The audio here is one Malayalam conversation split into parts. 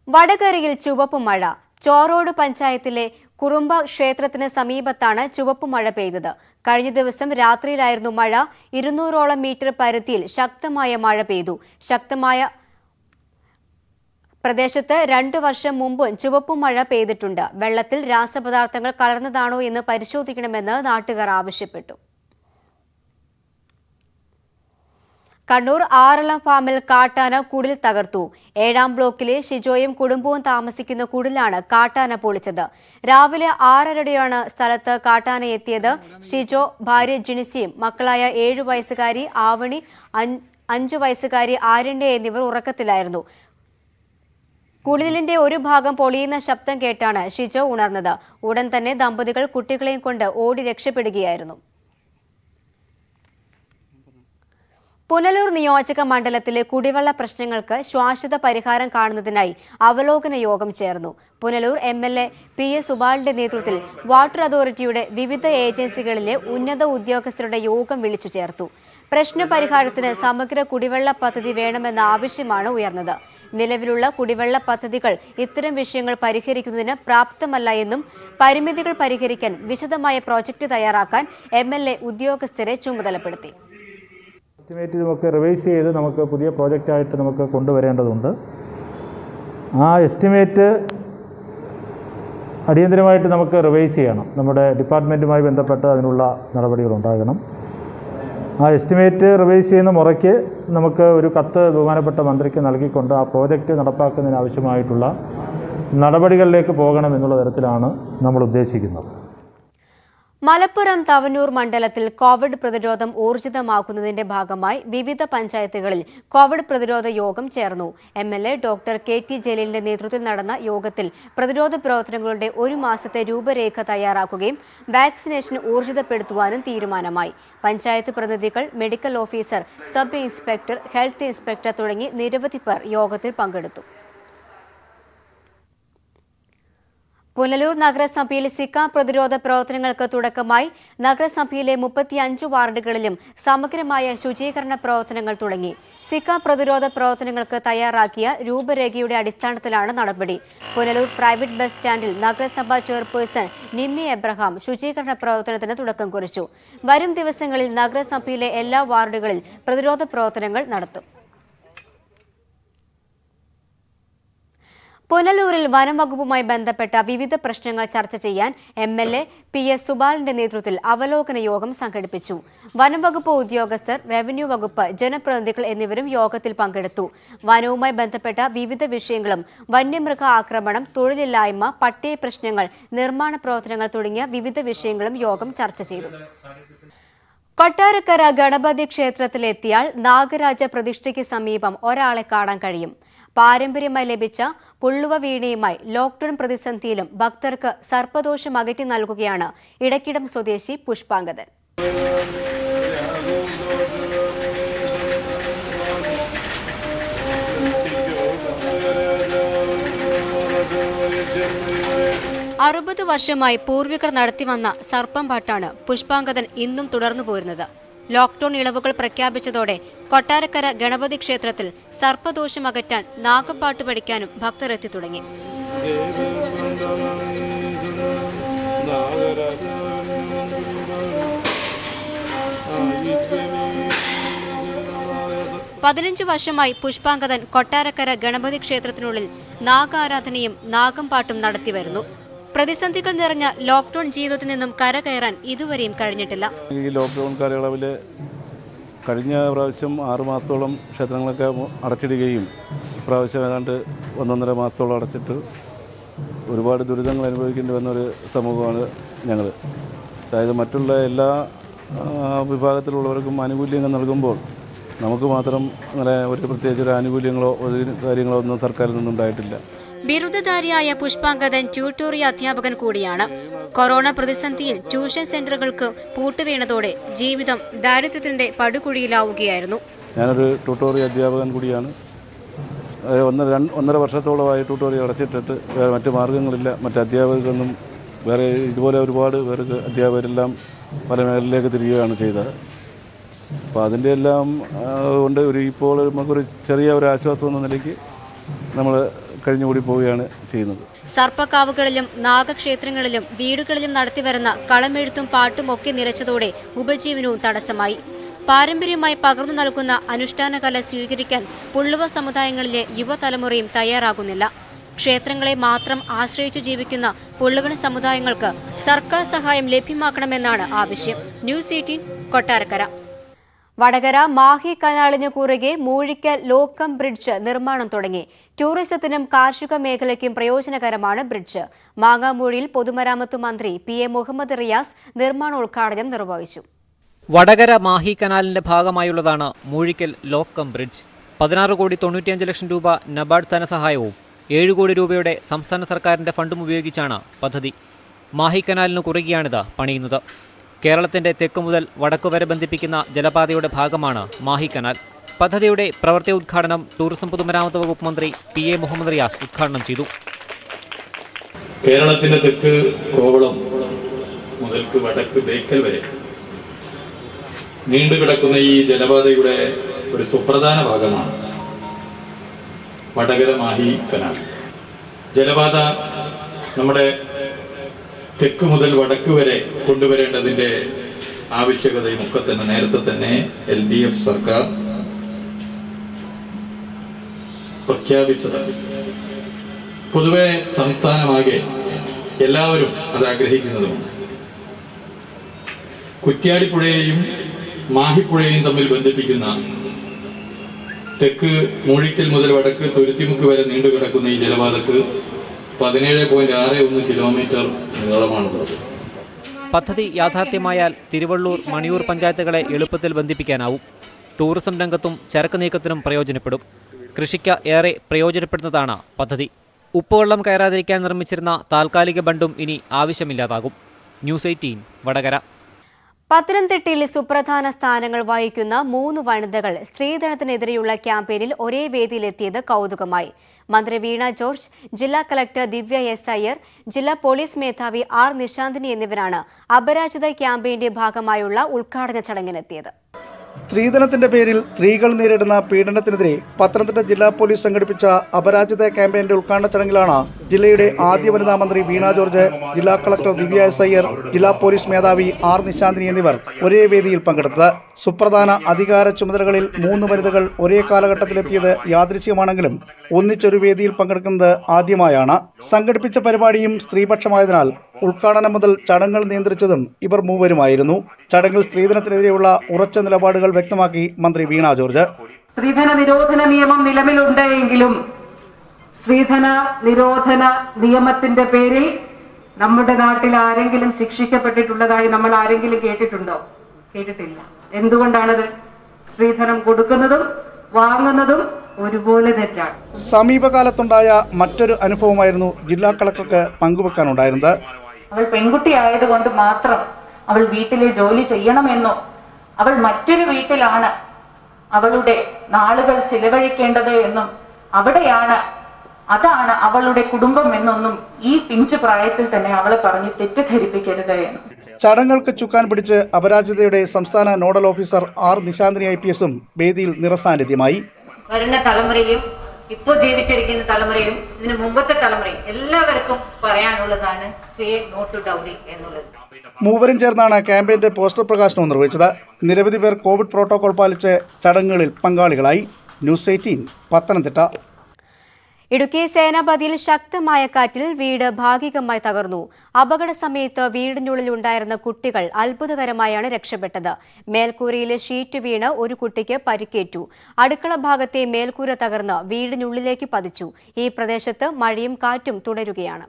വടകരയിൽ ചുവപ്പ് മഴ. ചോറോട് പഞ്ചായത്തിലെ കുറുമ്പ ക്ഷേത്രത്തിന് സമീപത്താണ് ചുവപ്പ് മഴ പെയ്തത്. കഴിഞ്ഞ ദിവസം രാത്രിയിലായിരുന്നു മഴ. 200ഓളം മീറ്റർ പരിധിയിൽ ശക്തമായ മഴ പെയ്തു. ശക്തമായ പ്രദേശത്ത് 2 വർഷം മുമ്പ് ചുവപ്പ് മഴ പെയ്തിട്ടുണ്ട്. വെള്ളത്തിൽ രാസപദാർത്ഥങ്ങൾ കലർന്നതാണോ എന്ന് പരിശോധിക്കണമെന്ന് നാട്ടുകാർ ആവശ്യപ്പെട്ടു. കണ്ണൂർ ആറളം ഫാമിൽ കാട്ടാന കുടിൽ തകർത്തു. 7ാം ബ്ലോക്കിലെ ഷിജോയും കുടുംബവും താമസിക്കുന്ന കുടിലാണ് കാട്ടാന പൊളിച്ചത്. രാവിലെ 6:30യോടെയാണ് സ്ഥലത്ത് കാട്ടാന എത്തിയത്. ഷിജോ, ഭാര്യ ജിനിസിയും മക്കളായ 7 വയസ്സുകാരി ആവണി, 5 വയസ്സുകാരി ആരണ്യ എന്നിവർ ഉറക്കത്തിലായിരുന്നു. കുടിലിന്റെ ഒരു ഭാഗം പൊളിയുന്ന ശബ്ദം കേട്ടാണ് ഷിജോ ഉണർന്നത്. ഉടൻ തന്നെ ദമ്പതികൾ കുട്ടികളെയും കൊണ്ട് ഓടി രക്ഷപ്പെടുകയായിരുന്നു. പുനലൂർ നിയോജക മണ്ഡലത്തിലെ കുടിവെള്ള പ്രശ്നങ്ങൾക്ക് ശാശ്വത പരിഹാരം കാണുന്നതിനായി അവലോകന യോഗം ചേർന്നു. പുനലൂർ MLA PS സുബാലിന്റെ നേതൃത്വത്തിൽ വാട്ടർ അതോറിറ്റിയുടെ വിവിധ ഏജൻസികളിലെ ഉന്നത ഉദ്യോഗസ്ഥരുടെ യോഗം വിളിച്ചു ചേർത്തു. പ്രശ്നപരിഹാരത്തിന് സമഗ്ര കുടിവെള്ള പദ്ധതി വേണമെന്ന ആവശ്യമാണ് ഉയർന്നത്. നിലവിലുള്ള കുടിവെള്ള പദ്ധതികൾ ഇത്തരം വിഷയങ്ങൾ പരിഹരിക്കുന്നതിന് പ്രാപ്തമല്ല എന്നും പരിമിതികൾ പരിഹരിക്കാൻ വിശദമായ പ്രോജക്റ്റ് തയ്യാറാക്കാൻ MLA ഉദ്യോഗസ്ഥരെ ചുമതലപ്പെടുത്തി. എസ്റ്റിമേറ്റ് നമുക്ക് റിവൈസ് ചെയ്ത് നമുക്ക് പുതിയ പ്രോജക്റ്റായിട്ട് നമുക്ക് കൊണ്ടുവരേണ്ടതുണ്ട്. ആ എസ്റ്റിമേറ്റ് അടിയന്തരമായിട്ട് നമുക്ക് റിവൈസ് ചെയ്യണം. നമ്മുടെ ഡിപ്പാർട്ട്മെൻറ്റുമായി ബന്ധപ്പെട്ട് അതിനുള്ള നടപടികളുണ്ടാകണം. ആ എസ്റ്റിമേറ്റ് റിവൈസ് ചെയ്യുന്ന മുറയ്ക്ക് നമുക്ക് ഒരു കത്ത് ബഹുമാനപ്പെട്ട മന്ത്രിക്ക് നൽകിക്കൊണ്ട് ആ പ്രോജക്റ്റ് നടപ്പാക്കുന്നതിനാവശ്യമായിട്ടുള്ള നടപടികളിലേക്ക് പോകണമെന്നുള്ള തരത്തിലാണ് നമ്മൾ ഉദ്ദേശിക്കുന്നത്. മലപ്പുറം തവനൂർ മണ്ഡലത്തിൽ കോവിഡ് പ്രതിരോധം ഊർജിതമാക്കുന്നതിന്റെ ഭാഗമായി വിവിധ പഞ്ചായത്തുകളിൽ കോവിഡ് പ്രതിരോധ യോഗം ചേർന്നു. MLA ഡോക്ടർ KT ജലീലിന്റെ നേതൃത്വത്തിൽ നടന്ന യോഗത്തിൽ പ്രതിരോധ പ്രവർത്തനങ്ങളുടെ 1 മാസത്തെ രൂപരേഖ തയ്യാറാക്കുകയും വാക്സിനേഷൻ ഊർജിതപ്പെടുത്തുവാനും തീരുമാനമായി. പഞ്ചായത്ത് പ്രതിനിധികൾ, medical officer, sub inspector, health inspector തുടങ്ങി നിരവധി പേർ യോഗത്തിൽ പങ്കെടുത്തു. പുനലൂർ നഗരസഭയിൽ സിക്ക പ്രതിരോധ പ്രവർത്തനങ്ങൾക്ക് തുടക്കമായി. നഗരസഭയിലെ 35 വാർഡുകളിലും സമഗ്രമായ ശുചീകരണ പ്രവർത്തനങ്ങൾ തുടങ്ങി. സിക്ക പ്രതിരോധ പ്രവർത്തനങ്ങൾക്ക് തയ്യാറാക്കിയ രൂപരേഖയുടെ അടിസ്ഥാനത്തിലാണ് നടപടി. പുനലൂർ പ്രൈവറ്റ് ബസ് സ്റ്റാൻഡിൽ നഗരസഭാ ചെയർപേഴ്സൺ നിമ്മി എബ്രഹാം ശുചീകരണ പ്രവർത്തനത്തിന് തുടക്കം കുറിച്ചു. വരും ദിവസങ്ങളിൽ നഗരസഭയിലെ എല്ലാ വാർഡുകളിൽ പ്രതിരോധ പ്രവർത്തനങ്ങൾ നടത്തും. പുനലൂരിൽ വനംവകുപ്പുമായി ബന്ധപ്പെട്ട വിവിധ പ്രശ്നങ്ങൾ ചർച്ച ചെയ്യാൻ MLA PS സുബാലിന്റെ നേതൃത്വത്തിൽ അവലോകന യോഗം സംഘടിപ്പിച്ചു. വനംവകുപ്പ് ഉദ്യോഗസ്ഥർ, റവന്യൂ വകുപ്പ്, ജനപ്രതിനിധികൾ എന്നിവരും യോഗത്തിൽ പങ്കെടുത്തു. വനവുമായി ബന്ധപ്പെട്ട വിവിധ വിഷയങ്ങളും വന്യമൃഗ ആക്രമണം, തൊഴിലില്ലായ്മ, പട്ടിക പ്രശ്നങ്ങൾ, നിർമ്മാണ പ്രവർത്തനങ്ങൾ തുടങ്ങിയ വിവിധ വിഷയങ്ങളും യോഗം ചർച്ച ചെയ്തു. കൊട്ടാരക്കര ഗണപതി ക്ഷേത്രത്തിലെത്തിയാൽ നാഗരാജ പ്രതിഷ്ഠയ്ക്ക് സമീപം ഒരാളെ കാണാൻ കഴിയും. പാരമ്പര്യമായി ലഭിച്ച പുള്ളുവ വീണയുമായി ലോക്ക്ഡൌൺ പ്രതിസന്ധിയിലും ഭക്തർക്ക് സർപ്പദോഷം അകറ്റി നൽകുകയാണ് ഇടക്കിടം സ്വദേശി പുഷ്പാങ്കദൻ. വർഷമായി പൂർവികർ നടത്തിവന്ന സർപ്പം പാട്ടാണ് പുഷ്പാങ്കദൻ ഇന്നും തുടർന്നു പോരുന്നത്. ലോക്ക്ഡൌൺ ഇളവുകൾ പ്രഖ്യാപിച്ചതോടെ കൊട്ടാരക്കര ഗണപതി ക്ഷേത്രത്തിൽ സർപ്പദോഷം അകറ്റാൻ നാഗപ്പാട്ട് പഠിക്കാനും ഭക്തർ എത്തി തുടങ്ങി. 15 വർഷമായി പുഷ്പാങ്കദൻ കൊട്ടാരക്കര ഗണപതി ക്ഷേത്രത്തിനുള്ളിൽ നാഗാരാധനയും നാഗംപാട്ടും നടത്തിവരുന്നു. പ്രതിസന്ധികൾ നിറഞ്ഞ ലോക്ക്ഡൌൺ ജീവിതത്തിൽ നിന്നും കരകയറാൻ ഇതുവരെയും കഴിഞ്ഞിട്ടില്ല. ഈ ലോക്ക്ഡൌൺ കാലയളവിൽ കഴിഞ്ഞ പ്രാവശ്യം 6 മാസത്തോളം ക്ഷേത്രങ്ങളൊക്കെ അടച്ചിടുകയും ഇപ്രാവശ്യം ഏതാണ്ട് 1.5 മാസത്തോളം അടച്ചിട്ട് ഒരുപാട് ദുരിതങ്ങൾ അനുഭവിക്കേണ്ടി വന്നൊരു സമൂഹമാണ് ഞങ്ങൾ. അതായത് മറ്റുള്ള എല്ലാ വിഭാഗത്തിലുള്ളവർക്കും ആനുകൂല്യങ്ങൾ നൽകുമ്പോൾ നമുക്ക് മാത്രം അങ്ങനെ ഒരു പ്രത്യേകിച്ച് ആനുകൂല്യങ്ങളോ കാര്യങ്ങളോ ഒന്നും സർക്കാരിൽ നിന്നുണ്ടായിട്ടില്ല. ബിരുദധാരിയായ പുഷ്പാങ്കദൻ ട്യൂട്ടോറിയൽ അധ്യാപകൻ കൂടിയാണ്. കൊറോണ പ്രതിസന്ധിയിൽ ട്യൂഷൻ സെന്ററുകൾക്ക് പൂട്ടുവീണതോടെ ജീവിതം ദാരിദ്ര്യത്തിന്റെ പടുകുഴിയിലാവുകയായിരുന്നു. ഞാനൊരു ട്യൂട്ടോറിയൽ അധ്യാപകൻ കൂടിയാണ്. 1.5 വർഷത്തോളമായി ട്യൂട്ടോറിയൽ അടച്ചിട്ടിട്ട് വേറെ മറ്റു മാർഗ്ഗങ്ങളില്ല. മറ്റ് അധ്യാപകർക്കൊന്നും വേറെ ഇതുപോലെ ഒരുപാട് പേർക്ക് അധ്യാപകരെല്ലാം പല മേഖലയിലേക്ക് തിരികുകയാണ് ചെയ്തത്. അപ്പോൾ അതിൻ്റെ എല്ലാം കൊണ്ട് ഇപ്പോൾ നമുക്കൊരു ചെറിയ ഒരു ആശ്വാസം എന്ന നിലയ്ക്ക് നമ്മൾ കഴിഞ്ഞുകൂടി പോവുകയാണ് ചെയ്യുന്നത്. സർപ്പക്കാവുകളിലും നാഗക്ഷേത്രങ്ങളിലും വീടുകളിലും നടത്തിവരുന്ന കളമെഴുത്തും പാട്ടും ഒക്കെ നിലച്ചതോടെ ഉപജീവനവും തടസ്സമായി. പാരമ്പര്യമായി പകർന്നു നൽകുന്ന അനുഷ്ഠാന കല സ്വീകരിക്കാൻ പുള്ളുവ സമുദായങ്ങളിലെ യുവതലമുറയും തയ്യാറാകുന്നില്ല. ക്ഷേത്രങ്ങളെ മാത്രം ആശ്രയിച്ചു ജീവിക്കുന്ന പുള്ളുവൻ സമുദായങ്ങൾക്ക് സർക്കാർ സഹായം ലഭ്യമാക്കണമെന്നാണ് ആവശ്യം. ന്യൂസ് 18 കൊട്ടാരക്കര. വടകര മാഹി കനാലിനു കുറുകെ മൂഴിക്കൽ ലോക്കം ബ്രിഡ്ജ് നിർമ്മാണം തുടങ്ങി. ടൂറിസത്തിനും കാർഷിക മേഖലയ്ക്കും പ്രയോജനകരമാണ് ബ്രിഡ്ജ്. മാങ്ങാമൂഴിയിൽ പൊതുമരാമത്ത് മന്ത്രി PA മുഹമ്മദ് റിയാസ് നിർമ്മാണോദ്ഘാടനം നിർവഹിച്ചു. വടകര മാഹി കനാലിന്റെ ഭാഗമായുള്ളതാണ് മൂഴിക്കൽ ലോക്കം ബ്രിഡ്ജ്. 16,95 ലക്ഷം രൂപ നബാർഡ് ധനസഹായവും 7 കോടി രൂപയുടെ സംസ്ഥാന സർക്കാരിന്റെ ഫണ്ടും ഉപയോഗിച്ചാണ് പദ്ധതി. മാഹി കനാലിനു കുറുകെയാണിത് പണിയുന്നത്. കേരളത്തിന്റെ തെക്ക് മുതൽ വടക്കു വരെ ബന്ധിപ്പിക്കുന്ന ജലപാതയുടെ ഭാഗമാണ് മാഹി കനാൽ. പദ്ധതിയുടെ പ്രവൃത്തി ഉദ്ഘാടനം ടൂറിസം പൊതുമരാമത്ത് വകുപ്പ് മന്ത്രി PA മുഹമ്മദ് റിയാസ് ഉദ്ഘാടനം ചെയ്തു. കേരളത്തിന്റെ തെക്ക് കോവളം മുതൽക്ക് വടക്ക് ബേക്കൽ വരെ നീണ്ടുകിടക്കുന്ന ഈ ജലപാതയുടെ ഒരു സുപ്രധാന ഭാഗമാണ് വടകര മാഹി കനാൽ. ജലപാത നമ്മുടെ തെക്ക് മുതൽ വടക്ക് വരെ കൊണ്ടുവരേണ്ടതിന്റെ ആവശ്യകതയും ഒക്കെ തന്നെ നേരത്തെ തന്നെ LDF സർക്കാർ പ്രഖ്യാപിച്ചതാണ്. പൊതുവെ സംസ്ഥാനമാകെ എല്ലാവരും അത് ആഗ്രഹിക്കുന്നതുമാണ്. കുറ്റ്യാടിപ്പുഴയെയും മാഹിപ്പുഴയെയും തമ്മിൽ ബന്ധിപ്പിക്കുന്ന തെക്ക് മൂഴിക്കൽ മുതൽ വടക്ക് തുരുത്തിമുക്ക് വരെ നീണ്ടുകിടക്കുന്ന ഈ ജലപാതക്ക് 17.61 കിലോമീറ്റർ നീളമാണുള്ളത്. പദ്ധതി യാഥാർത്ഥ്യമായാൽ തിരുവള്ളൂർ, മണിയൂർ പഞ്ചായത്തുകളെ എളുപ്പത്തിൽ ബന്ധിപ്പിക്കാനാവും. ടൂറിസം രംഗത്തും ചരക്ക് നീക്കത്തിനും പ്രയോജനപ്പെടും. കൃഷിക്ക് ഏറെ പ്രയോജനപ്പെടുന്നതാണ് പദ്ധതി. ഉപ്പുവെള്ളം കയറാതിരിക്കാൻ നിർമ്മിച്ചിരുന്ന താൽക്കാലിക ബണ്ടും ഇനി ആവശ്യമില്ലാതാകും. ന്യൂസ് 18 വടകര. പത്തനംതിട്ടയിൽ സുപ്രധാന സ്ഥാനങ്ങൾ വഹിക്കുന്ന 3 വനിതകൾ സ്ത്രീധനത്തിനെതിരെയുള്ള ക്യാമ്പയിനിൽ ഒരേ വേദിയിലെത്തിയത് കൗതുകമായി. മന്ത്രി വീണ ജോർജ്, ജില്ലാ കളക്ടർ ദിവ്യ S. അയ്യർ, ജില്ലാ പോലീസ് മേധാവി R. നിശാന്തിനി എന്നിവരാണ് അപരാജിത ക്യാമ്പയിന്റെ ഭാഗമായുള്ള ഉദ്ഘാടന ചടങ്ങിനെത്തിയത്. സ്ത്രീധനത്തിന്റെ പേരിൽ സ്ത്രീകൾ നേരിടുന്ന പീഡനത്തിനെതിരെ പത്തനംതിട്ട ജില്ലാ പോലീസ് സംഘടിപ്പിച്ച അപരാജിത ക്യാമ്പയിന്റെ ഉദ്ഘാടന ചടങ്ങിലാണ് ജില്ലയുടെ ആദ്യ വനിതാ മന്ത്രി വീണ ജോർജ്, ജില്ലാ കളക്ടർ ദിവ്യ S. അയ്യർ, ജില്ലാ പോലീസ് മേധാവി R. നിശാന്തിനി എന്നിവർ ഒരേ വേദിയിൽ പങ്കെടുത്തത്. സുപ്രധാന അധികാര ചുമതലകളിൽ 3 വനിതകൾ ഒരേ കാലഘട്ടത്തിലെത്തിയത് യാദൃശ്ചികമാണെങ്കിലും ഒന്നിച്ചൊരു വേദിയിൽ പങ്കെടുക്കുന്നത് ആദ്യമായാണ്. സംഘടിപ്പിച്ച പരിപാടിയും സ്ത്രീപക്ഷമായതിനാൽ ഉദ്ഘാടനം മുതൽ ചടങ്ങുകൾ നിയന്ത്രിച്ചതും ഇവർ മൂവരുമായിരുന്നു. ചടങ്ങിൽ സ്ത്രീധനത്തിനെതിരെയുള്ള ഉറച്ച നിലപാടുകൾ വ്യക്തമാക്കി മന്ത്രി വീണ ജോർജ്. സ്ത്രീധന നിരോധന നിയമം നിലവിലുണ്ട് എങ്കിലും സ്ത്രീധന നിരോധന നിയമത്തിന്റെ പേരിൽ നമ്മുടെ നാട്ടിൽ ആരെങ്കിലും ശിക്ഷിക്കപ്പെട്ടിട്ടുള്ളതായി നമ്മൾ ആരെങ്കിലും കേട്ടിട്ടുണ്ടോ? കേട്ടിട്ടില്ല. എന്തുകൊണ്ടാണത്? സ്ത്രീധനം കൊടുക്കുന്നതും വാങ്ങുന്നതും ഒരുപോലെ തെറ്റാണ്. സമീപകാലത്തുണ്ടായ മറ്റൊരു അനുഭവമായിരുന്നു ജില്ലാ കളക്ടർക്ക് പങ്കുവെക്കാനുണ്ടായിരുന്നത്. അവൾ പെൺകുട്ടി ആയതുകൊണ്ട് മാത്രം അവൾ വീട്ടിലെ ജോലി ചെയ്യണമെന്നോ, അവൾ മറ്റൊരു വീട്ടിലാണ് അവളുടെ നാളുകൾ ചിലവഴിക്കേണ്ടത് എന്നും അതാണ് അവളുടെ കുടുംബം എന്നൊന്നും ഈ പിഞ്ചു പ്രായത്തിൽ തന്നെ അവളെ പറഞ്ഞ് തെറ്റിദ്ധരിപ്പിക്കരുത് എന്ന്. ചടങ്ങുകൾക്ക് ചുക്കാൻ പിടിച്ച് അപരാജിതയുടെ സംസ്ഥാന nodal officer R. Nishanthini IPS വേദിയിൽ നിറസാന്നിധ്യമായി. വരുന്ന തലമുറയും ഇപ്പോൾ ജീവിച്ചിരിക്കുന്ന തലമുറയും ഇതിന് മുമ്പത്തെ തലമുറയും എല്ലാവർക്കും പറയാനുള്ളതാണ് സേ നോ ടു ഡൗറി എന്നുള്ളത്. മൂവരും ചേർന്നാണ് ക്യാമ്പയിന്റെ പോസ്റ്റർ പ്രകാശനവും നിർവഹിച്ചത്. നിരവധി പേർ കോവിഡ് പ്രോട്ടോകോൾ പാലിച്ച് ചടങ്ങുകളിൽ പങ്കാളികളായി. ന്യൂസ് 18 പത്തനംതിട്ട. ഇടുക്കി സേനാപതിയിൽ ശക്തമായ കാറ്റിൽ വീട് ഭാഗികമായി തകർന്നു. അപകട സമയത്ത് വീടിനുള്ളിൽ ഉണ്ടായിരുന്ന കുട്ടികൾ അത്ഭുതകരമായാണ് രക്ഷപ്പെട്ടത്. മേൽക്കൂരയിലെ ഷീറ്റ് വീണ് ഒരു കുട്ടിക്ക് പരിക്കേറ്റു. അടുക്കള ഭാഗത്തെ മേൽക്കൂര തകർന്ന് വീടിനുള്ളിലേക്ക് പതിച്ചു. ഈ പ്രദേശത്ത് മഴയും കാറ്റും തുടരുകയാണ്.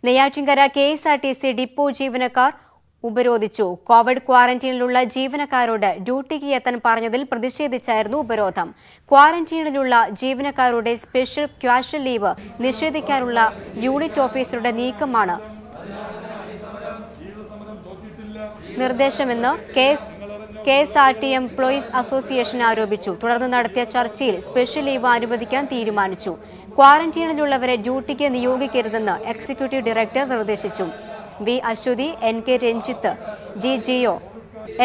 നെയ്യാറ്റിൻകര KSRTC ഡിപ്പോ ജീവനക്കാർ ഉപരോധിച്ചു. കോവിഡ് ക്വാറന്റീനിലുള്ള ജീവനക്കാരോട് ഡ്യൂട്ടിക്ക് എത്താൻ പറഞ്ഞതിൽ പ്രതിഷേധിച്ചായിരുന്നു ഉപരോധം. ക്വാറന്റീനിലുള്ള ജീവനക്കാരുടെ സ്പെഷ്യൽ ക്യാഷ്വൽ ലീവ് നിഷേധിക്കാനുള്ള യൂണിറ്റ് ഓഫീസറുടെ നീക്കമാണ് നിർദ്ദേശമെന്ന് KSRT എംപ്ലോയീസ് അസോസിയേഷൻ ആരോപിച്ചു. തുടർന്ന് നടത്തിയ ചർച്ചയിൽ സ്പെഷ്യൽ ലീവ് അനുവദിക്കാൻ തീരുമാനിച്ചു. ക്വാറന്റീനിലുള്ളവരെ ഡ്യൂട്ടിക്ക് നിയോഗിക്കരുതെന്ന് എക്സിക്യൂട്ടീവ് ഡയറക്ടർ നിർദ്ദേശിച്ചു. V. Aswathy, NK Ranjith, G. Jio,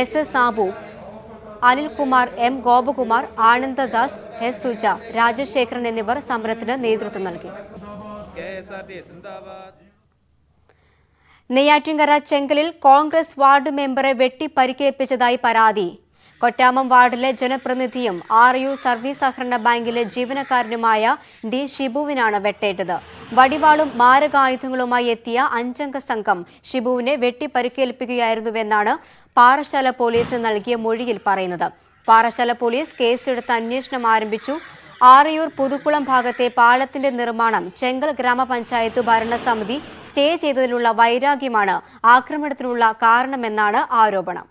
SS Sabu, Anilkumar, M. Gopakumar, Anandadas, S Suja, Rajasekharan എന്നിവർ സമരത്തിന് നേതൃത്വം നൽകി. നെയ്യാറ്റിൻകര ചെങ്കലിൽ കോൺഗ്രസ് വാർഡ് മെമ്പറെ വെട്ടി പരിക്കേൽപ്പിച്ചതായി പരാതി. കൊറ്റാമം വാർഡിലെ ജനപ്രതിനിധിയും RU സർവീസ് സഹകരണ ബാങ്കിലെ ജീവനക്കാരനുമായ D. ഷിബുവിനാണ് വെട്ടേറ്റത്. വടിവാളും മാരകായുധങ്ങളുമായി എത്തിയ 5-അംഗ സംഘം ഷിബുവിനെ വെട്ടി പരിക്കേൽപ്പിക്കുകയായിരുന്നുവെന്നാണ് പാറശാല പോലീസിന് നൽകിയ മൊഴിയിൽ പറയുന്നത്. പാറശാല പോലീസ് കേസെടുത്ത് അന്വേഷണം ആരംഭിച്ചു. ആറയൂർ പുതുക്കുളം ഭാഗത്തെ പാലത്തിന്റെ നിർമ്മാണം ചെങ്കൽ ഗ്രാമപഞ്ചായത്ത് ഭരണസമിതി സ്റ്റേ ചെയ്തതിലുള്ള വൈരാഗ്യമാണ് ആക്രമണത്തിനുള്ള കാരണമെന്നാണ് ആരോപണം.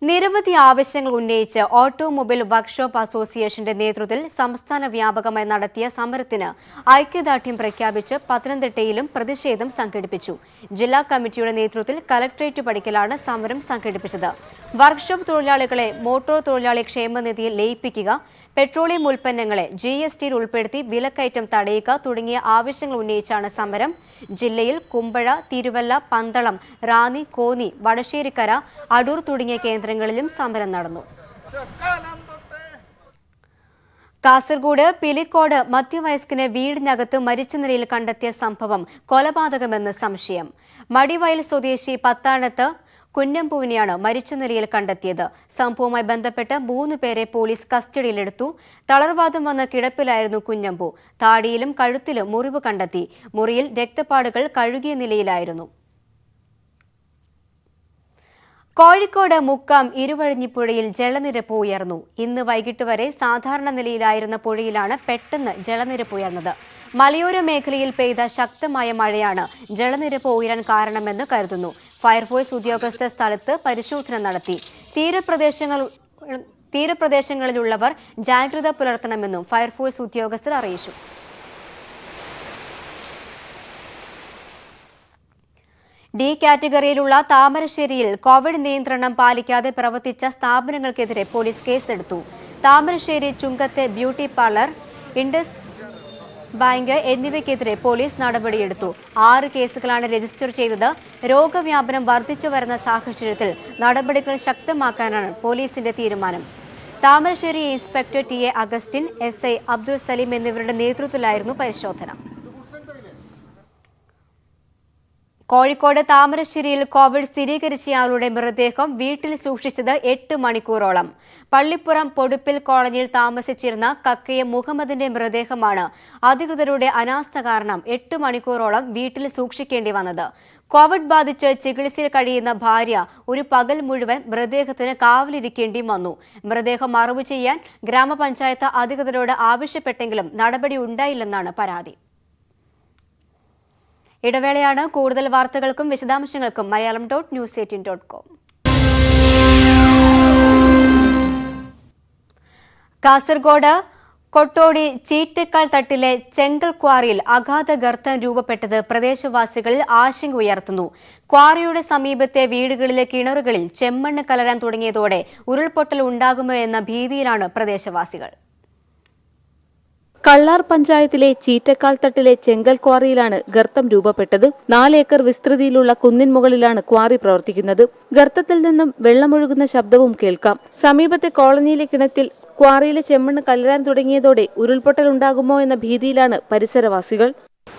നിരവധി ആവശ്യങ്ങൾ ഉന്നയിച്ച് ഓട്ടോമൊബൈൽ വർക്ക്ഷോപ്പ് അസോസിയേഷന്റെ നേതൃത്വത്തിൽ സംസ്ഥാന വ്യാപകമായി നടത്തിയ സമരത്തിന് ഐക്യദാർഢ്യം പ്രഖ്യാപിച്ച് പത്തനംതിട്ടയിലും പ്രതിഷേധം സംഘടിപ്പിച്ചു. ജില്ലാ കമ്മിറ്റിയുടെ നേതൃത്വത്തിൽ കലക്ട്രേറ്റ് പടിക്കലാണ് സമരം സംഘടിപ്പിച്ചത്. വർക്ക്ഷോപ്പ് തൊഴിലാളികളെ മോട്ടോർ തൊഴിലാളി ക്ഷേമനിധിയിൽ ലയിപ്പിക്കുക, പെട്രോളിയം ഉൽപ്പന്നങ്ങളെ GSTയിൽ ഉൾപ്പെടുത്തി വിലക്കയറ്റം തടയുക തുടങ്ങിയ ആവശ്യങ്ങൾ ഉന്നയിച്ചാണ് സമരം. ജില്ലയിൽ കുമ്പഴ, തിരുവല്ല, പന്തളം, റാന്നി, കോന്നി, വടശ്ശേരിക്കര, അടൂർ തുടങ്ങിയ കേന്ദ്രങ്ങളിലും സമരം നടന്നു. കാസർഗോഡ് പിലിക്കോട് മധ്യവയസ്കനെ വീടിനകത്ത് മരിച്ച നിലയിൽ കണ്ടെത്തിയ സംഭവം കൊലപാതകമെന്ന് സംശയം. മടിവയൽ സ്വദേശി പത്താണത്ത് കുഞ്ഞമ്പുവിനെയാണ് മരിച്ച നിലയിൽ കണ്ടെത്തിയത്. സംഭവവുമായി ബന്ധപ്പെട്ട് 3 പേരെ പോലീസ് കസ്റ്റഡിയിലെടുത്തു. തളർവാദം വന്ന കിടപ്പിലായിരുന്നു കുഞ്ഞമ്പു. താടിയിലും കഴുത്തിലും മുറിവ് കണ്ടെത്തി. മുറിയിൽ രക്തപ്പാടുകൾ കഴുകിയ നിലയിലായിരുന്നു. കോഴിക്കോട് മുക്കം ഇരുവഴിഞ്ഞിപ്പുഴയിൽ ജലനിരപ്പ് ഉയർന്നു. ഇന്ന് വൈകിട്ട് വരെ സാധാരണ നിലയിലായിരുന്ന പുഴയിലാണ് പെട്ടെന്ന് ജലനിരപ്പ് ഉയർന്നത്. മലയോര മേഖലയിൽ പെയ്ത ശക്തമായ മഴയാണ് ജലനിരപ്പ് ഉയരാൻ കാരണമെന്ന് കരുതുന്നു. ഫയർഫോഴ്സ് ഉദ്യോഗസ്ഥർ സ്ഥലത്ത് പരിശോധന നടത്തി. തീരപ്രദേശങ്ങളിലുള്ളവർ ജാഗ്രത പുലർത്തണമെന്നും ഫയർഫോഴ്സ് ഉദ്യോഗസ്ഥർ അറിയിച്ചു. D കാറ്റഗറിയിലുള്ള താമരശ്ശേരിയിൽ കോവിഡ് നിയന്ത്രണം പാലിക്കാതെ പ്രവർത്തിച്ച സ്ഥാപനങ്ങൾക്കെതിരെ പോലീസ് കേസെടുത്തു. താമരശ്ശേരി ചുങ്കത്തെ ബ്യൂട്ടി പാർലർ, ഇൻഡസ് ബാങ്ക് എന്നിവയ്ക്കെതിരെ പോലീസ് നടപടിയെടുത്തു. 6 കേസുകളാണ് രജിസ്റ്റർ ചെയ്തത്. രോഗവ്യാപനം വർദ്ധിച്ചു വരുന്ന സാഹചര്യത്തിൽ നടപടികൾ ശക്തമാക്കാനാണ് പോലീസിന്റെ തീരുമാനം. Thamarassery inspector TA Augustine, SI Abdul Saleem എന്നിവരുടെ നേതൃത്വത്തിലായിരുന്നു പരിശോധന. കോഴിക്കോട് താമരശ്ശേരിയിൽ കോവിഡ് സ്ഥിരീകരിച്ചയാളുടെ മൃതദേഹം വീട്ടിൽ സൂക്ഷിച്ചത് 8 മണിക്കൂറോളം. പള്ളിപ്പുറം പൊടുപ്പിൽ കോളനിയിൽ താമസിച്ചിരുന്ന കക്കയം മുഹമ്മദിന്റെ മൃതദേഹമാണ് അധികൃതരുടെ അനാസ്ഥ കാരണം 8 മണിക്കൂറോളം വീട്ടിൽ സൂക്ഷിക്കേണ്ടി വന്നത്. കോവിഡ് ബാധിച്ച് ചികിത്സയിൽ കഴിയുന്ന ഭാര്യ ഒരു പകൽ മുഴുവൻ മൃതദേഹത്തിന് കാവലിരിക്കേണ്ടി വന്നു. മൃതദേഹം മറവു ചെയ്യാൻ ഗ്രാമപഞ്ചായത്ത് അധികൃതരോട് ആവശ്യപ്പെട്ടെങ്കിലും നടപടി ഉണ്ടായില്ലെന്നാണ് പരാതി. ഇടവേളയാണ്. കൂടുതൽ വാർത്തകൾക്കും വിശദാംശങ്ങൾക്കും malayalam.news18.com. കാസർഗോഡ് കൊട്ടോടി ചീറ്റക്കാൽ തട്ടിലെ ചെങ്കൽ ക്വാറിയിൽ അഗാധ ഗർത്തം രൂപപ്പെട്ടത് പ്രദേശവാസികളിൽ ആശങ്ക ഉയർത്തുന്നു. ക്വാറിയുടെ സമീപത്തെ വീടുകളിലെ കിണറുകളിൽ ചെമ്മണ്ണ് കലരാൻ തുടങ്ങിയതോടെ ഉരുൾപൊട്ടൽ ഉണ്ടാകുമോ എന്ന ഭീതിയിലാണ് പ്രദേശവാസികൾ. കള്ളാർ പഞ്ചായത്തിലെ ചീറ്റക്കാൽ തട്ടിലെ ചെങ്കൽ ക്വാറിയിലാണ് ഗർത്തം രൂപപ്പെട്ടത്. 4 ഏക്കർ വിസ്തൃതിയിലുള്ള കുന്നിൻ മുകളിലാണ് ക്വാറി പ്രവർത്തിക്കുന്നത്. ഗർത്തത്തിൽ നിന്നും വെള്ളമൊഴുകുന്ന ശബ്ദവും കേൾക്കാം. സമീപത്തെ കോളനിയിലെ കിണറ്റിൽ ക്വാറിയിലെ ചെമ്മണ്ണ് കലരാൻ തുടങ്ങിയതോടെ ഉരുൾപൊട്ടൽ ഉണ്ടാകുമോ എന്ന ഭീതിയിലാണ് പരിസരവാസികൾ.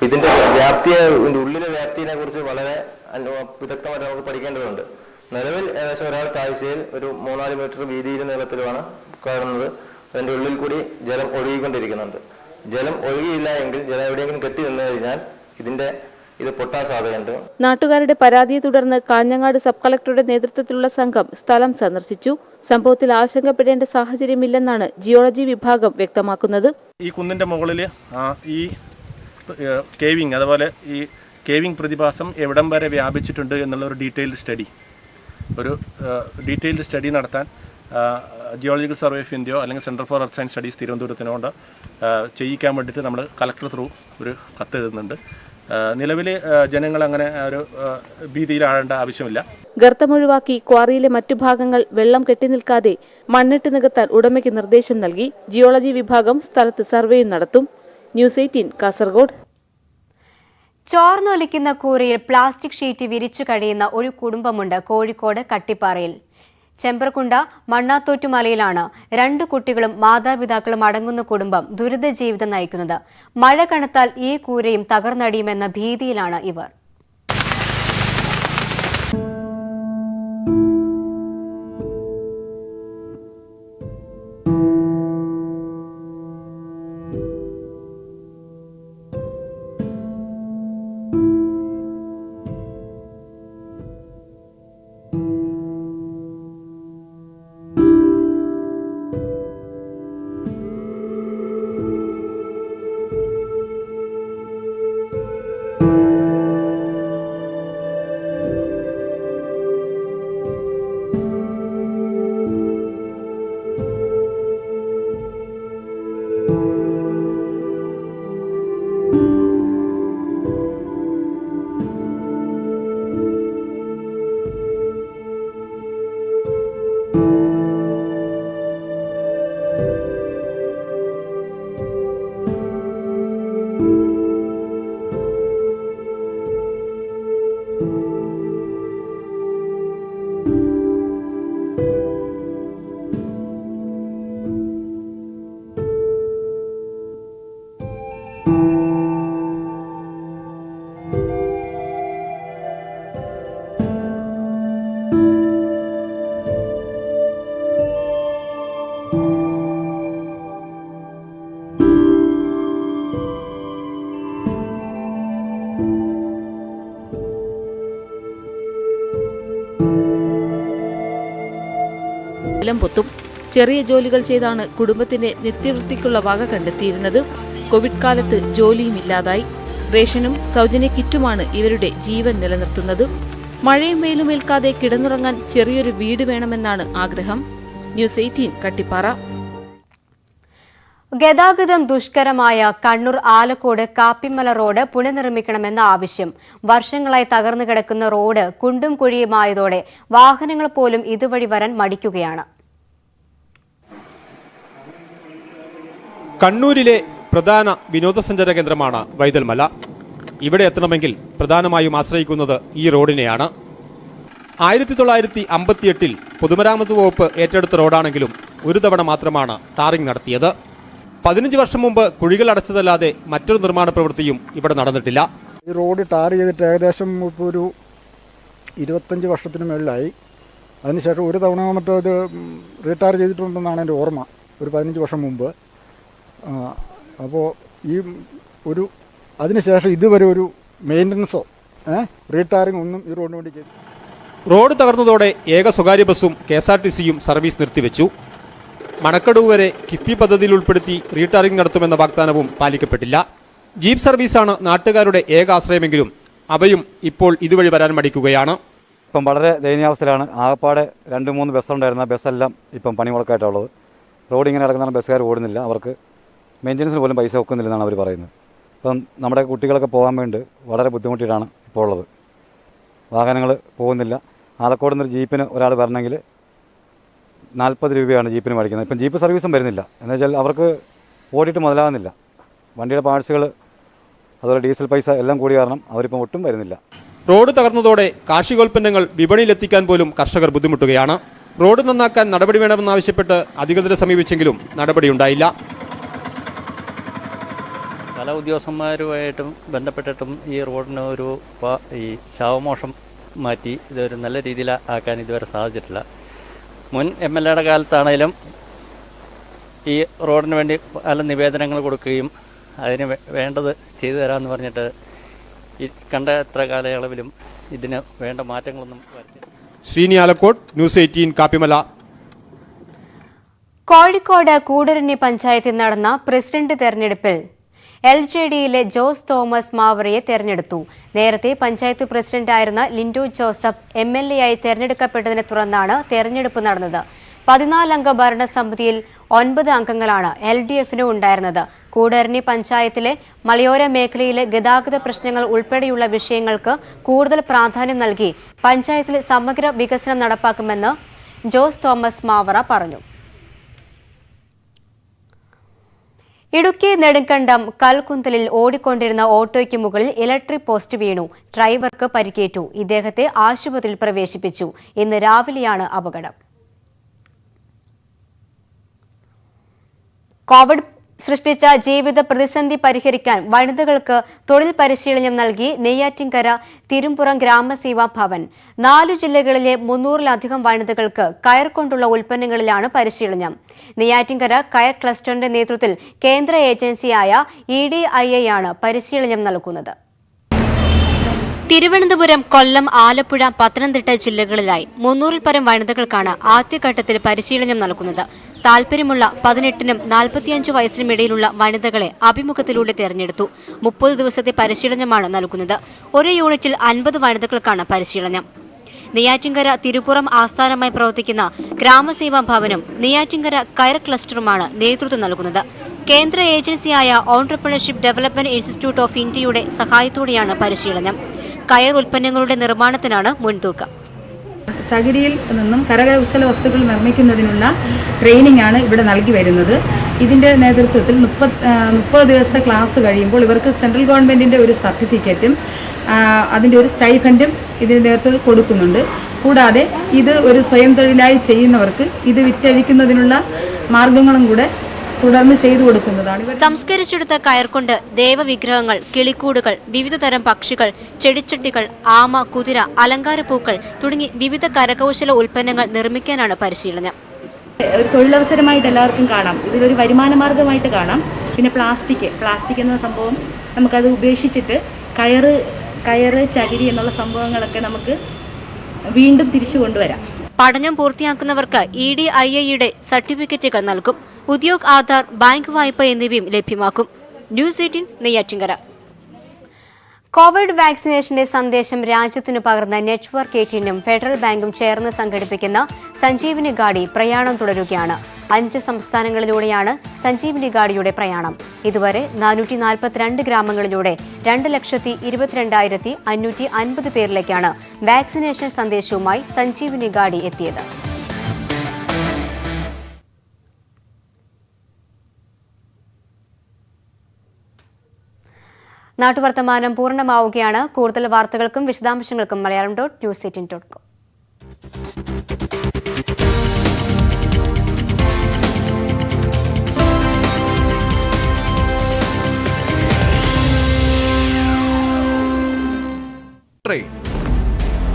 ഇതിന്റെ വ്യാപ്തിയെ, ഉള്ളിലെ വ്യാപ്തിയെ കുറിച്ച് വളരെ വിദഗ്ധമായിട്ട് നമുക്ക് പഠിക്കേണ്ടതുണ്ട്. നിലവിൽ ഏകദേശം ഒരാൾ താഴ്ചയിൽ ഒരു 3-4 മീറ്റർ വീതിയിലും നീളത്തിലുമാണ് കാണുന്നത്. അതിന്റെ ഉള്ളിൽ കൂടി ജലം ഒഴുകിക്കൊണ്ടിരിക്കുന്നുണ്ട്. ജലം ഒഴുകിയില്ല എങ്കിൽ ജലം എവിടെയെങ്കിലും കെട്ടി നിന്ന് കഴിഞ്ഞാൽ ഇത് പൊട്ടാൻ സാധ്യതയുണ്ട്. നാട്ടുകാരുടെ പരാതിയെ തുടർന്ന് കാഞ്ഞങ്ങാട് സബ് കളക്ടറുടെ നേതൃത്വത്തിലുള്ള സംഘം സ്ഥലം സന്ദർശിച്ചു. സംഭവത്തിൽ ആശങ്കപ്പെടേണ്ട സാഹചര്യമില്ലെന്നാണ് ജിയോളജി വിഭാഗം വ്യക്തമാക്കുന്നത്. ഈ കുന്നിന്റെ മുകളിൽ ഈ കേവിംഗ്, അതുപോലെ ഈ കേവിംഗ് പ്രതിഭാസം എവിടം വരെ വ്യാപിച്ചിട്ടുണ്ട് എന്നുള്ള ഒരു ഡീറ്റെയിൽഡ് സ്റ്റഡി നടത്താൻ ജിയോളജിക്കൽ സർവേ ഓഫ് ഇന്ത്യയോ അല്ലെങ്കിൽ centre for earth science studies തിരുവനന്തപുരത്തിനോട് ചെയ്യിക്കാൻ വേണ്ടിയിട്ട് നമ്മൾ കളക്ടർ ത്രൂ ഒരു കത്ത് എഴുതുന്നുണ്ട്. നിലവിൽ ജനങ്ങൾ അങ്ങനെ ഒരു ഭീതിയിലാകേണ്ട ആവശ്യമില്ല. ഗർത്തമൊഴിവാക്കി ക്വാറിയിലെ മറ്റു ഭാഗങ്ങൾ വെള്ളം കെട്ടിനിൽക്കാതെ മണ്ണിട്ട് നികത്താൻ ഉടമയ്ക്ക് നിർദ്ദേശം നൽകി. ജിയോളജി വിഭാഗം സ്ഥലത്ത് സർവേയും നടത്തും. ന്യൂസ് 18 കാസർഗോഡ്. ചോർന്നൊലിക്കുന്ന കൂരയിൽ പ്ലാസ്റ്റിക് ഷീറ്റ് വിരിച്ചു കഴിയുന്ന ഒരു കുടുംബമുണ്ട് കോഴിക്കോട് കട്ടിപ്പാറയിൽ. ചെമ്പ്രക്കുണ്ട മണ്ണാത്തോറ്റുമലയിലാണ് 2 കുട്ടികളും മാതാപിതാക്കളും അടങ്ങുന്ന കുടുംബം ദുരിത ജീവിതം നയിക്കുന്നത്. മഴ കനത്താൽ ഈ കൂരയും തകർന്നടിയുമെന്ന ഭീതിയിലാണ് ഇവർ. പൊത്തും ചെറിയ ജോലികൾ ചെയ്താണ് കുടുംബത്തിന്റെ നിത്യവൃത്തിക്കുള്ള വക കണ്ടെത്തിയിരുന്നത്. കോവിഡ് കാലത്ത് ജോലിയും ഇല്ലാതായി. റേഷനും സൗജന്യ കിറ്റുമാണ് ഇവരുടെ ജീവൻ നിലനിർത്തുന്നത്. മഴയും വെയിലും ഏൽക്കാതെ കിടന്നുറങ്ങാൻ ചെറിയൊരു വീട് വേണമെന്നാണ് ആഗ്രഹം. ന്യൂസ് 18 കട്ടിപ്പാറ. ഗതാഗതം ദുഷ്കരമായ കണ്ണൂർ ആലക്കോട് കാപ്പിമല റോഡ് പുനർനിർമ്മിക്കണമെന്ന ആവശ്യം. വർഷങ്ങളായി തകർന്നു കിടക്കുന്ന റോഡ് കുണ്ടും കുഴിയുമായതോടെ വാഹനങ്ങൾ പോലും ഇതുവഴി വരാൻ മടിക്കുകയാണ്. കണ്ണൂരിലെ പ്രധാന വിനോദസഞ്ചാര കേന്ദ്രമാണ് വൈതൽമല. ഇവിടെ എത്തണമെങ്കിൽ പ്രധാനമായും ആശ്രയിക്കുന്നത് ഈ റോഡിനെയാണ്. 1958 പൊതുമരാമത്ത് വകുപ്പ് ഏറ്റെടുത്ത റോഡാണെങ്കിലും ഒരു തവണ മാത്രമാണ് ടാറിംഗ് നടത്തിയത്. 15 വർഷം മുമ്പ് കുഴികൾ അടച്ചതല്ലാതെ മറ്റൊരു നിർമ്മാണ പ്രവൃത്തിയും ഇവിടെ നടന്നിട്ടില്ല. ഈ റോഡ് ടാർ ചെയ്തിട്ട് ഏകദേശം ഇപ്പോൾ ഒരു 25 വർഷത്തിന് മുകളിലായി. അതിനുശേഷം ഒരു തവണ മറ്റോ ഇത് റീടാർ ചെയ്തിട്ടുണ്ടെന്നാണ് എൻ്റെ ഓർമ്മ, ഒരു 15 വർഷം മുമ്പ്. അപ്പോൾ ഈ ഒരു അതിനുശേഷം ഇതുവരെ ഒരു മെയിൻ്റനൻസോ റീടാറിംഗ് ഒന്നും ഈ റോഡിന് വേണ്ടി ചെയ്തു. റോഡ് തകർന്നതോടെ ഏക സ്വകാര്യ ബസ്സും KSRTCയും സർവീസ് നിർത്തിവെച്ചു. മണക്കടവ് വരെ കിഫ്ബി പദ്ധതിയിൽ ഉൾപ്പെടുത്തി റീടാറിംഗ് നടത്തുമെന്ന വാഗ്ദാനവും പാലിക്കപ്പെട്ടില്ല. ജീപ്പ് സർവീസാണ് നാട്ടുകാരുടെ ഏക ആശ്രയമെങ്കിലും അവയും ഇപ്പോൾ ഇതുവഴി വരാൻ മടിക്കുകയാണ്. ഇപ്പം വളരെ ദയനീയാവസ്ഥയിലാണ്. ആകപ്പാടെ 2-3 ബസ്സുണ്ടായിരുന്ന ബസ്സെല്ലാം ഇപ്പം പണിമുടക്കായിട്ടുള്ളത്. റോഡ് ഇങ്ങനെ കിടക്കുന്ന ബസ്സുകാർ ഓടുന്നില്ല, അവർക്ക് മെയിൻ്റനൻസിന് പോലും പൈസ വെക്കുന്നില്ലെന്നാണ് അവർ പറയുന്നത്. ഇപ്പം നമ്മുടെ കുട്ടികളൊക്കെ പോകാൻ വേണ്ടി വളരെ ബുദ്ധിമുട്ടിയിട്ടാണ് ഇപ്പോൾ ഉള്ളത്. വാഹനങ്ങൾ പോകുന്നില്ല. ആലക്കോട് നിന്നൊരു ജീപ്പിന് ഒരാൾ വരണമെങ്കിൽ 40 രൂപയാണ് ജീപ്പിന് മേടിക്കുന്നത്. ഇപ്പം ജീപ്പ് സർവീസും വരുന്നില്ല. എന്ന് വെച്ചാൽ അവർക്ക് ഓടിയിട്ട് മുതലാകുന്നില്ല. വണ്ടിയുടെ പാർട്സുകൾ അതുപോലെ ഡീസൽ പൈസ എല്ലാം കൂടി കാരണം അവരിപ്പം ഒട്ടും വരുന്നില്ല. റോഡ് തകർന്നതോടെ കാർഷികോൽപ്പന്നങ്ങൾ വിപണിയിലെത്തിക്കാൻ പോലും കർഷകർ ബുദ്ധിമുട്ടുകയാണ്. റോഡ് നന്നാക്കാൻ നടപടി വേണമെന്നാവശ്യപ്പെട്ട് അധികൃതരെ സമീപിച്ചെങ്കിലും നടപടിയുണ്ടായില്ല. പല ഉദ്യോഗസ്ഥന്മാരുമായിട്ടും ബന്ധപ്പെട്ടിട്ടും ഈ റോഡിന് ഈ ശവമോഷം മാറ്റി ഇതൊരു നല്ല രീതിയിൽ ആക്കാൻ ഇതുവരെ സാധിച്ചിട്ടില്ല. മുൻ MLAയുടെ കാലത്താണേലും ഈ റോഡിന് വേണ്ടി പല നിവേദനങ്ങൾ കൊടുക്കുകയും അതിന് വേണ്ടത് ചെയ്തു തരാമെന്ന് പറഞ്ഞിട്ട് ഈ കണ്ട എത്ര കാലയളവിലും ഇതിന് വേണ്ട മാറ്റങ്ങളൊന്നും വരുത്തിയില്ല. ശ്രീനി ആലക്കോട്, ന്യൂസ് 18 കാപ്പിമല. കോഴിക്കോട് കൂടരഞ്ഞി പഞ്ചായത്തിൽ നടന്ന പ്രസിഡന്റ് തെരഞ്ഞെടുപ്പിൽ LJDയിലെ ജോസ് തോമസ് മാവറയെ തെരഞ്ഞെടുത്തു. നേരത്തെ പഞ്ചായത്ത് പ്രസിഡന്റായിരുന്ന ലിൻഡോ ജോസഫ് MLA ആയി തെരഞ്ഞെടുക്കപ്പെട്ടതിനെ തുടർന്നാണ് തെരഞ്ഞെടുപ്പ് നടന്നത്. 14-അംഗ ഭരണസമിതിയിൽ 9 അംഗങ്ങളാണ് LDFന് ഉണ്ടായിരുന്നത്. കൂടരഞ്ഞി പഞ്ചായത്തിലെ മലയോര മേഖലയിലെ ഗതാഗത പ്രശ്നങ്ങൾ ഉൾപ്പെടെയുള്ള വിഷയങ്ങൾക്ക് കൂടുതൽ പ്രാധാന്യം നൽകി പഞ്ചായത്തിൽ സമഗ്ര വികസനം നടപ്പാക്കുമെന്ന് ജോസ് തോമസ് മാവറ പറഞ്ഞു. ഇടുക്കി നെടുങ്കണ്ടം കൽക്കുന്തലിൽ ഓടിക്കൊണ്ടിരുന്ന ഓട്ടോയ്ക്ക് മുകളിൽ ഇലക്ട്രിക് പോസ്റ്റ് വീണു. ഡ്രൈവർക്ക് പരിക്കേറ്റു. ഇദ്ദേഹത്തെ ആശുപത്രിയിൽ പ്രവേശിപ്പിച്ചു. ഇന്ന് രാവിലെയാണ് അപകടം. കോവിഡ് സൃഷ്ടിച്ച ജീവിത പ്രതിസന്ധി പരിഹരിക്കാൻ വനിതകൾക്ക് തൊഴിൽ പരിശീലനം നൽകി നെയ്യാറ്റിൻകര തിരുമ്പുറം ഗ്രാമസേവാ ഭവൻ. 4 ജില്ലകളിലെ 300-ലധികം വനിതകൾക്ക് കയർ കൊണ്ടുള്ള ഉൽപ്പന്നങ്ങളിലാണ് പരിശീലനം. നെയ്യാറ്റിൻകര കയർ ക്ലസ്റ്ററിന്റെ നേതൃത്വത്തിൽ കേന്ദ്ര ഏജൻസിയായ EDIA ആണ് പരിശീലനം നൽകുന്നത്. തിരുവനന്തപുരം, കൊല്ലം, ആലപ്പുഴ, പത്തനംതിട്ട ജില്ലകളിലായി 300-ൽ പരം വനിതകൾക്കാണ് ആദ്യഘട്ടത്തിൽ പരിശീലനം നൽകുന്നത്. താൽപര്യമുള്ള 18നും 45 വയസ്സിനും ഇടയിലുള്ള വനിതകളെ അഭിമുഖത്തിലൂടെ തെരഞ്ഞെടുത്തു. 30 ദിവസത്തെ പരിശീലനമാണ് നൽകുന്നത്. ഒരു യൂണിറ്റിൽ 50 വനിതകൾക്കാണ് പരിശീലനം. നെയ്യാറ്റിൻകര തിരുപ്പുറം ആസ്ഥാനമായി പ്രവർത്തിക്കുന്ന ഗ്രാമസേവാ ഭവനും നെയ്യാറ്റിൻകര കയർ ക്ലസ്റ്ററുമാണ് നേതൃത്വം നൽകുന്നത്. കേന്ദ്ര ഏജൻസിയായ ഓൺട്രപ്രണർഷിപ്പ് ഡെവലപ്മെന്റ് ഇൻസ്റ്റിറ്റ്യൂട്ട് ഓഫ് ഇന്ത്യയുടെ സഹായത്തോടെയാണ് പരിശീലനം. കയർ ഉൽപ്പന്നങ്ങളുടെ നിർമ്മാണത്തിനാണ് മുൻതൂക്കം. ചകിരിയിൽ നിന്നും കരകൗശല വസ്തുക്കൾ നിർമ്മിക്കുന്നതിനുള്ള ട്രെയിനിങ് ആണ് ഇവിടെ നൽകി വരുന്നത്. ഇതിൻ്റെ നേതൃത്വത്തിൽ 30 ദിവസത്തെ ക്ലാസ് കഴിയുമ്പോൾ ഇവർക്ക് സെൻട്രൽ ഗവൺമെൻറ്റിൻ്റെ ഒരു സർട്ടിഫിക്കറ്റും അതിൻ്റെ ഒരു സ്റ്റൈഫൻഡും ഇതിൻ്റെ നേതൃത്വത്തിൽ കൊടുക്കുന്നുണ്ട്. കൂടാതെ ഇത് ഒരു സ്വയം തൊഴിലായി ചെയ്യുന്നവർക്ക് ഇത് വിറ്റഴിക്കുന്നതിനുള്ള മാർഗങ്ങളും കൂടെ തുടർന്ന് ചെയ്തു കൊടുക്കുന്നതാണ്. സംസ്കരിച്ചെടുത്ത കയർ കൊണ്ട് ദേവവിഗ്രഹങ്ങൾ, കിളിക്കൂടുകൾ, വിവിധ തരം പക്ഷികൾ, ചെടിച്ചട്ടികൾ, ആമ, കുതിര, അലങ്കാരപ്പൂക്കൾ തുടങ്ങി വിവിധ കരകൗശല ഉൽപ്പന്നങ്ങൾ നിർമ്മിക്കാനാണ് പരിശീലനം. ഒരു തൊഴിലവസരമായിട്ട് എല്ലാവർക്കും കാണാം, ഇതിലൊരു വരുമാന മാർഗമായിട്ട് കാണാം. പിന്നെ പ്ലാസ്റ്റിക് എന്ന സംഭവം നമുക്കത് ഉപേക്ഷിച്ചിട്ട് കയറ് ചകിരി എന്നുള്ള സംഭവങ്ങളൊക്കെ നമുക്ക് വീണ്ടും തിരിച്ചു കൊണ്ടുവരാം. പഠനം പൂർത്തിയാക്കുന്നവർക്ക് EDIA സർട്ടിഫിക്കറ്റുകൾ നൽകും. ഉദ്യോഗ് ആധാർ, ബാങ്ക് വായ്പ എന്നിവയും ലഭ്യമാക്കും. ന്യൂസ് 18 നെയ്യാറ്റിൻകര. കോവിഡ് വാക്സിനേഷന്റെ സന്ദേശം രാജ്യത്തിന് പകർന്ന നെറ്റ്വർക്ക് 18 ഫെഡറൽ ബാങ്കും ചേർന്ന് സംഘടിപ്പിക്കുന്ന സഞ്ജീവനി ഗാഡി പ്രയാണം തുടരുകയാണ്. 5 സംസ്ഥാനങ്ങളിലൂടെയാണ് സഞ്ജീവനി ഗാഡിയുടെ പ്രയാണം. ഇതുവരെ 442 ഗ്രാമങ്ങളിലൂടെ 2,22,550 പേരിലേക്കാണ് വാക്സിനേഷൻ സന്ദേശവുമായി സഞ്ജീവനി ഗാഡി എത്തിയത്. നാട്ടുവർത്തമാനം പൂർണ്ണമാവുകയാണ്. കൂടുതൽ വാർത്തകൾക്കും വിശദാംശങ്ങൾക്കും മലയാളം.news18.com.